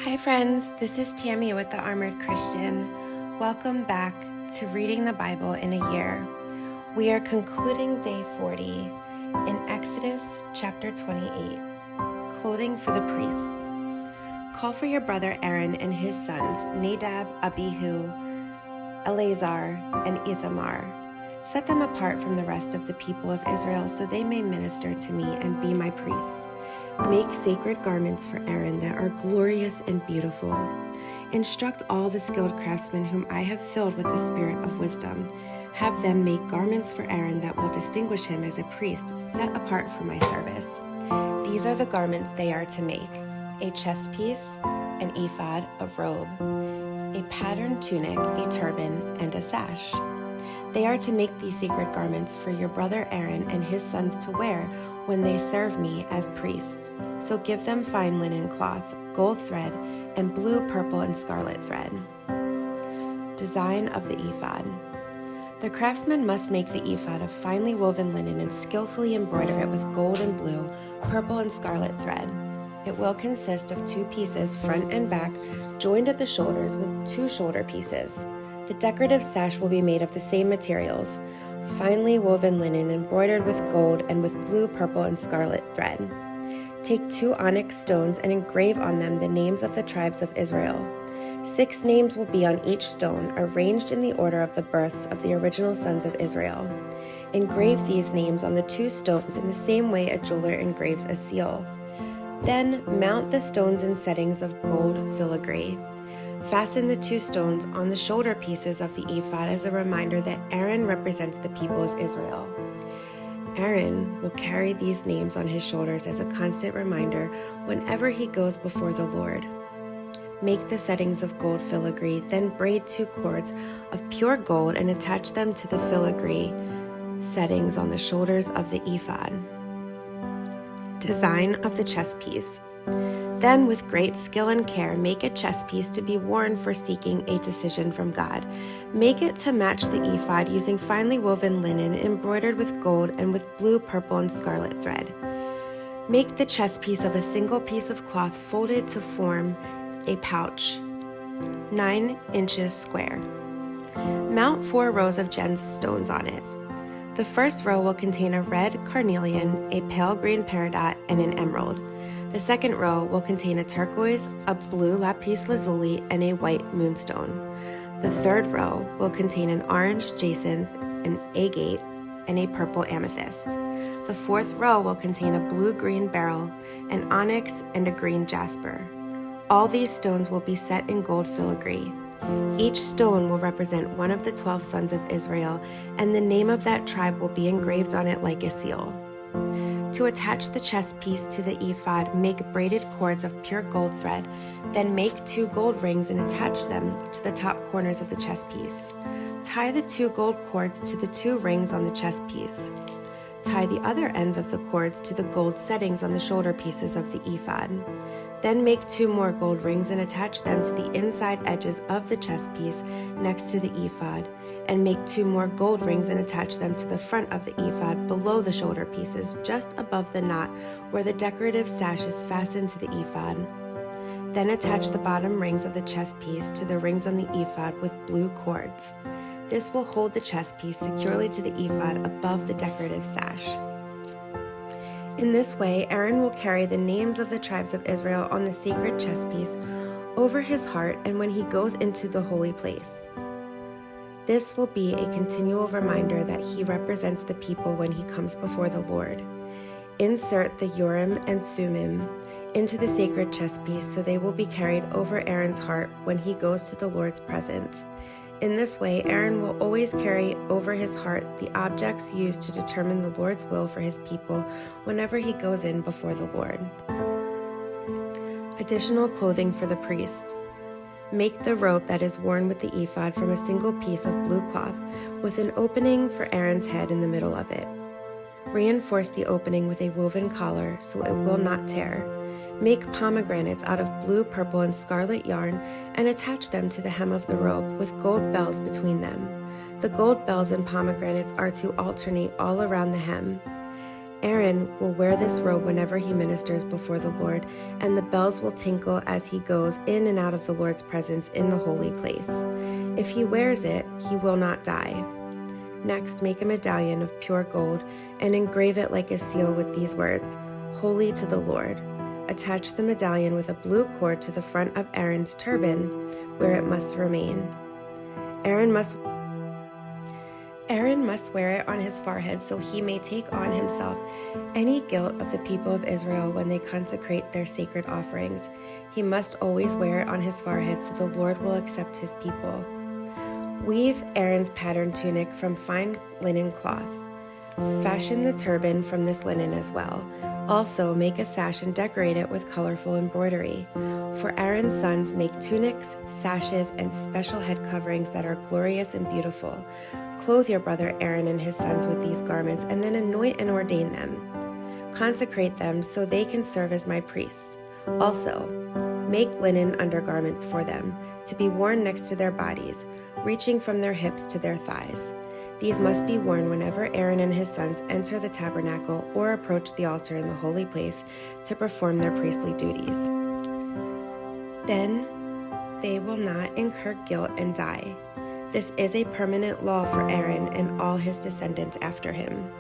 Hi friends, this is Tammy with The Armored Christian. Welcome back to Reading the Bible in a Year. We are concluding day 40 in Exodus chapter 28, Clothing for the Priests. Call for your brother Aaron and his sons, Nadab, Abihu, Eleazar, and Ithamar. Set them apart from the rest of the people of Israel so they may minister to me and be my priests. Make sacred garments for Aaron that are glorious and beautiful. Instruct all the skilled craftsmen whom I have filled with the spirit of wisdom. Have them make garments for Aaron that will distinguish him as a priest set apart for my service. These are the garments they are to make: a chest piece, an ephod, a robe, a patterned tunic, a turban, and a sash. They are to make these sacred garments for your brother Aaron and his sons to wear when they serve me as priests. So give them fine linen cloth, gold thread, and blue, purple, and scarlet thread. Design of the ephod. The craftsman must make the ephod of finely woven linen and skillfully embroider it with gold and blue, purple, and scarlet thread. It will consist of 2 pieces, front and back, joined at the shoulders with 2 shoulder pieces. The decorative sash will be made of the same materials, finely woven linen embroidered with gold and with blue, purple, and scarlet thread. Take 2 onyx stones and engrave on them the names of the tribes of Israel. 6 names will be on each stone, arranged in the order of the births of the original sons of Israel. Engrave these names on the 2 stones in the same way a jeweler engraves a seal. Then mount the stones in settings of gold filigree. Fasten the 2 stones on the shoulder pieces of the ephod as a reminder that Aaron represents the people of Israel. Aaron will carry these names on his shoulders as a constant reminder whenever he goes before the Lord. Make the settings of gold filigree, then braid 2 cords of pure gold and attach them to the filigree settings on the shoulders of the ephod. Design of the chest piece. Then, with great skill and care, make a chest piece to be worn for seeking a decision from God. Make it to match the ephod using finely woven linen embroidered with gold and with blue, purple, and scarlet thread. Make the chest piece of a single piece of cloth folded to form a pouch, 9 inches square. Mount 4 rows of gemstones on it. The first row will contain a red carnelian, a pale green peridot, and an emerald. The second row will contain a turquoise, a blue lapis lazuli, and a white moonstone. The third row will contain an orange jacinth, an agate, and a purple amethyst. The fourth row will contain a blue-green beryl, an onyx, and a green jasper. All these stones will be set in gold filigree. Each stone will represent one of the 12 sons of Israel, and the name of that tribe will be engraved on it like a seal. To attach the chest piece to the ephod, make braided cords of pure gold thread, then make 2 gold rings and attach them to the top corners of the chest piece. Tie the 2 gold cords to the 2 rings on the chest piece. Tie the other ends of the cords to the gold settings on the shoulder pieces of the ephod. Then make 2 more gold rings and attach them to the inside edges of the chest piece next to the ephod, and make 2 more gold rings and attach them to the front of the ephod below the shoulder pieces, just above the knot where the decorative sash is fastened to the ephod. Then attach the bottom rings of the chest piece to the rings on the ephod with blue cords. This will hold the chest piece securely to the ephod above the decorative sash. In this way, Aaron will carry the names of the tribes of Israel on the sacred chest piece over his heart and when he goes into the holy place. This will be a continual reminder that he represents the people when he comes before the Lord. Insert the Urim and Thummim into the sacred chest piece so they will be carried over Aaron's heart when he goes to the Lord's presence. In this way, Aaron will always carry over his heart the objects used to determine the Lord's will for his people whenever he goes in before the Lord. Additional clothing for the priests. Make the robe that is worn with the ephod from a single piece of blue cloth with an opening for Aaron's head in the middle of it. Reinforce the opening with a woven collar so it will not tear. Make pomegranates out of blue, purple, and scarlet yarn and attach them to the hem of the robe with gold bells between them. The gold bells and pomegranates are to alternate all around the hem. Aaron will wear this robe whenever he ministers before the Lord, and the bells will tinkle as he goes in and out of the Lord's presence in the holy place. If he wears it, he will not die. Next, make a medallion of pure gold and engrave it like a seal with these words, Holy to the Lord. Attach the medallion with a blue cord to the front of Aaron's turban, where it must remain. Aaron must wear it on his forehead so he may take on himself any guilt of the people of Israel when they consecrate their sacred offerings. He must always wear it on his forehead so the Lord will accept his people. Weave Aaron's patterned tunic from fine linen cloth. Fashion the turban from this linen as well. Also, make a sash and decorate it with colorful embroidery. For Aaron's sons, make tunics, sashes, and special head coverings that are glorious and beautiful. Clothe your brother Aaron and his sons with these garments, and then anoint and ordain them. Consecrate them so they can serve as my priests. Also, make linen undergarments for them, to be worn next to their bodies, reaching from their hips to their thighs. These must be worn whenever Aaron and his sons enter the tabernacle or approach the altar in the holy place to perform their priestly duties. Then they will not incur guilt and die. This is a permanent law for Aaron and all his descendants after him.